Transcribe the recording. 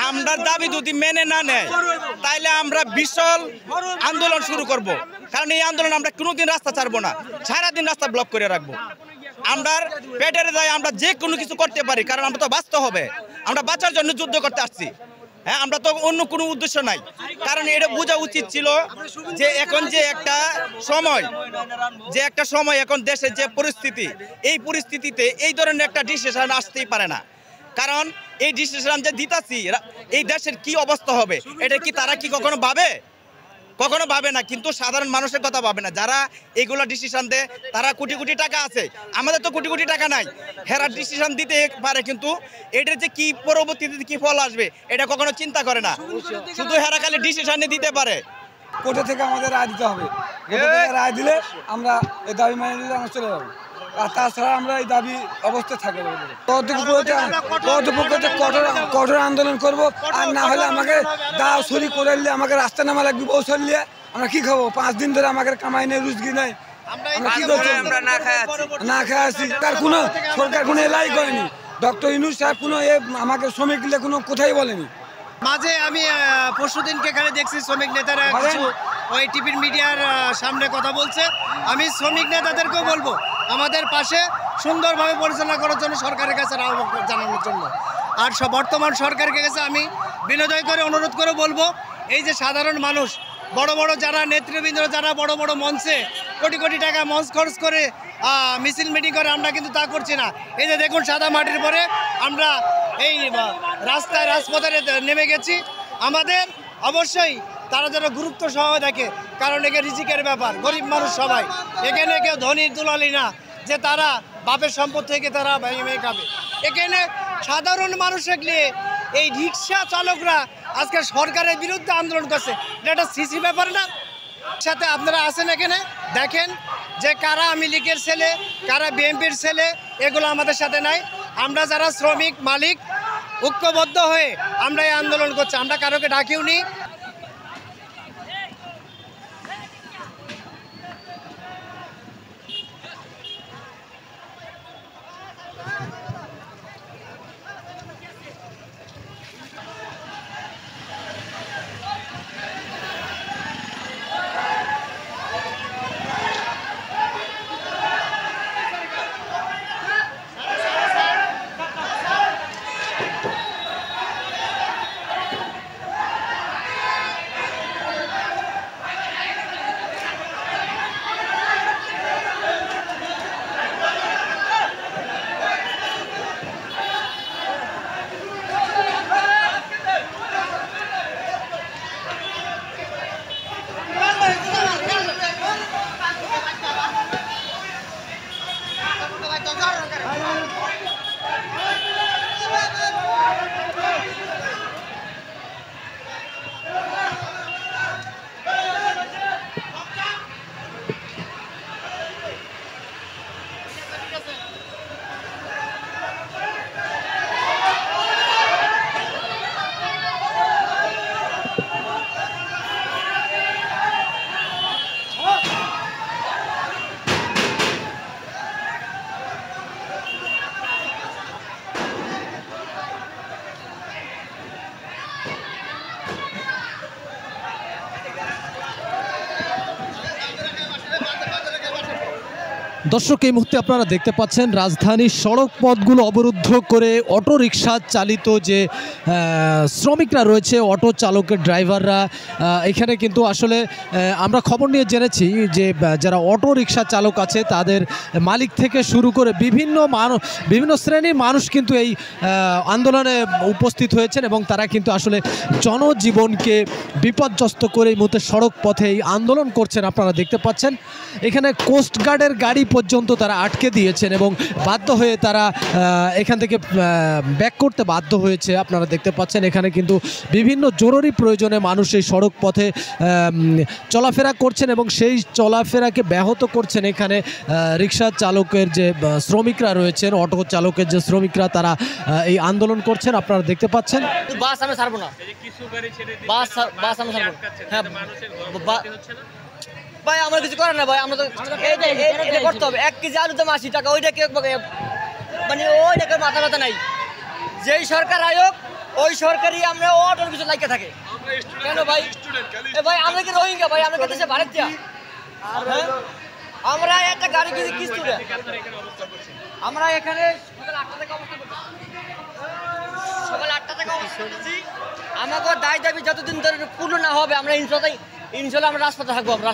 আমরা দাবি যদি মেনে না নেয় তাইলে আমরা বিশাল আন্দোলন শুরু করব। কারণ এই আন্দোলন আমরা কোনোদিন রাস্তা ছাড়বো না, সারাদিন রাস্তা ব্লক করে রাখবো। আমরা পেটের দায় আমরা যে কোনো কিছু করতে পারি, কারণ আমরা তো বাঁচতে হবে, আমরা বাঁচার জন্য যুদ্ধ করতে আসছি। হ্যাঁ, আমরা তো অন্য কোনো উদ্দেশ্য নাই। কারণ এটা বোঝা উচিত ছিল যে এখন যে একটা সময় এখন দেশের যে পরিস্থিতি, এই পরিস্থিতিতে এই ধরনের একটা ডিসিশন আসতেই পারে না। কারণ এই ডিসিশন যে দিতাছি, এই দেশের কি অবস্থা হবে এটা কি তারা কি কখনো ভাবে? কখনো ভাবে না। কিন্তু সাধারণ মানুষের কথা ভাবে না। যারা এগুলো ডিসিশন দেয় তারা কোটি কোটি টাকা আছে, আমাদের তো কোটি কোটি টাকা নাই। হেরা ডিসিশন দিতে পারে, কিন্তু এটার যে কি পরবর্তীতে কি ফল আসবে এটা কখনো চিন্তা করে না। শুধু হেরা খালি ডিসিশন দিতে পারে। কোর্টে থেকে আমাদের রায় দিতে হবে। রায় দিলে আমরা এই দাবি মেনে নিলে আমরা চলে যাবো, আর তাছাড়া আমরা এই দাবি অবস্থায় থাকবো। কঠোর আন্দোলন করব, আর না হলে আমাকে দাও ছড়ি করে নিলে আমাকে রাস্তা নামা লাগবে। বউ ছড়িয়ে আমরা কি খাবো? 5 দিন ধরে আমাদের কামাই নেই, রুজগি নেই, আমরা কি করছি? না খেয়ে আছি। তার কোনো সরকার কোনো এলাই করেনি। ডক্টর ইউনূস সাহেব কোনো আমাকে শ্রমিক দিলে কোনো কোথায় বলেনি। মাঝে আমি পরশুদিনকে এখানে দেখছি শ্রমিক নেতারা কিছু ওই টিভির মিডিয়ার সামনে কথা বলছে। আমি শ্রমিক নেতাদেরকেও বলবো আমাদের পাশে সুন্দরভাবে পরিচালনা করার জন্য সরকারের কাছে আহ্বান জানানোর জন্য। আর বর্তমান সরকারের কাছে আমি বিনোদয় করে অনুরোধ করে বলবো, এই যে সাধারণ মানুষ, বড় বড় যারা নেতৃবৃন্দ, যারা বড় বড় মঞ্চে কোটি কোটি টাকা মঞ্চ খরচ করে মিছিল মিটিং করে, আমরা কিন্তু তা করছি না। এই যে দেখুন সাদা মাটির পরে আমরা এই রাজপথে নেমে গেছি। আমাদের অবশ্যই তারা যেন গুরুত্ব সহ দেখে, কারণ একে রিজিকের ব্যাপার, গরিব মানুষ সবাই। এখানে কেউ ধনীর দুলালি না যে তারা বাপের সম্পদ থেকে তারা ভেঙে খাবে। এখানে সাধারণ মানুষের নিয়ে এই রিক্সা চালকরা আজকে সরকারের বিরুদ্ধে আন্দোলন করছে। এটা একটা সিসি ব্যাপার না? সাথে আপনারা আছেন এখানে, দেখেন যে কারা আওয়ামী লীগের ছেলে, কারা বিএনপির ছেলে, এগুলো আমাদের সাথে নাই। আমরা যারা শ্রমিক মালিক ঐক্যবদ্ধ হয়ে আমরা এই আন্দোলন করছি, আমরা কারোকে ডাকিও নি। দর্শক, এই মুহূর্তে আপনারা দেখতে পাচ্ছেন রাজধানীর সড়ক পথগুলো অবরুদ্ধ করে অটো রিকশা চালিত যে শ্রমিকরা রয়েছে, অটো চালকের ড্রাইভাররা, এখানে কিন্তু আসলে আমরা খবর নিয়ে জেনেছি যে যারা অটো রিকশা চালক আছে তাদের মালিক থেকে শুরু করে বিভিন্ন শ্রেণীর মানুষ কিন্তু এই আন্দোলনে উপস্থিত হয়েছেন এবং তারা কিন্তু আসলে জনজীবনকে বিপর্যস্ত করে এই মুহূর্তে সড়ক পথে এই আন্দোলন করছেন। আপনারা দেখতে পাচ্ছেন এখানে কোস্টগার্ডের গাড়ি পর্যন্ত তারা আটকে দিয়েছেন এবং বাধ্য হয়ে তারা এখান থেকে ব্যাক করতে বাধ্য হয়েছে। আপনারা দেখতে পাচ্ছেন এখানে কিন্তু বিভিন্ন জরুরি প্রয়োজনে মানুষ এই সড়ক পথে চলাফেরা করছেন এবং সেই চলাফেরাকে ব্যাহত করছেন এখানে রিক্সা চালকের যে শ্রমিকরা রয়েছেন, অটো চালকের যে শ্রমিকরা, তারা এই আন্দোলন করছেন। আপনারা দেখতে পাচ্ছেন বাস আমি ছাড়বো না, বাস আমি ছাড়বো। হ্যাঁ ভাই, আমার কিছু করার না ভাই, আমরা তো এটা করতে হবে। 1 কেজি আলুর দাম 80 টাকা, ওইটা কেউ মানে ওইটাকে মাথা ব্যথা নাই। যেই সরকার আয়োগ ওই সরকারি আমরা অটোর কিছু লাগে থাকে কেন ভাই এ ভাই আমরা কি রোহিঙ্গা ভাই আমরা দেশে ভারত দিয়া আমরা একটা গাড়ি কি স্টুডেন্ট আমরা এখানে সকাল 8টা থেকে অবস্থান করছি আমাকে দায় দাবি যতদিন ধরে পূর্ণ না হবে আমরা ইনশাল্লাহ আমরা রাজপথে থাকবো আমরা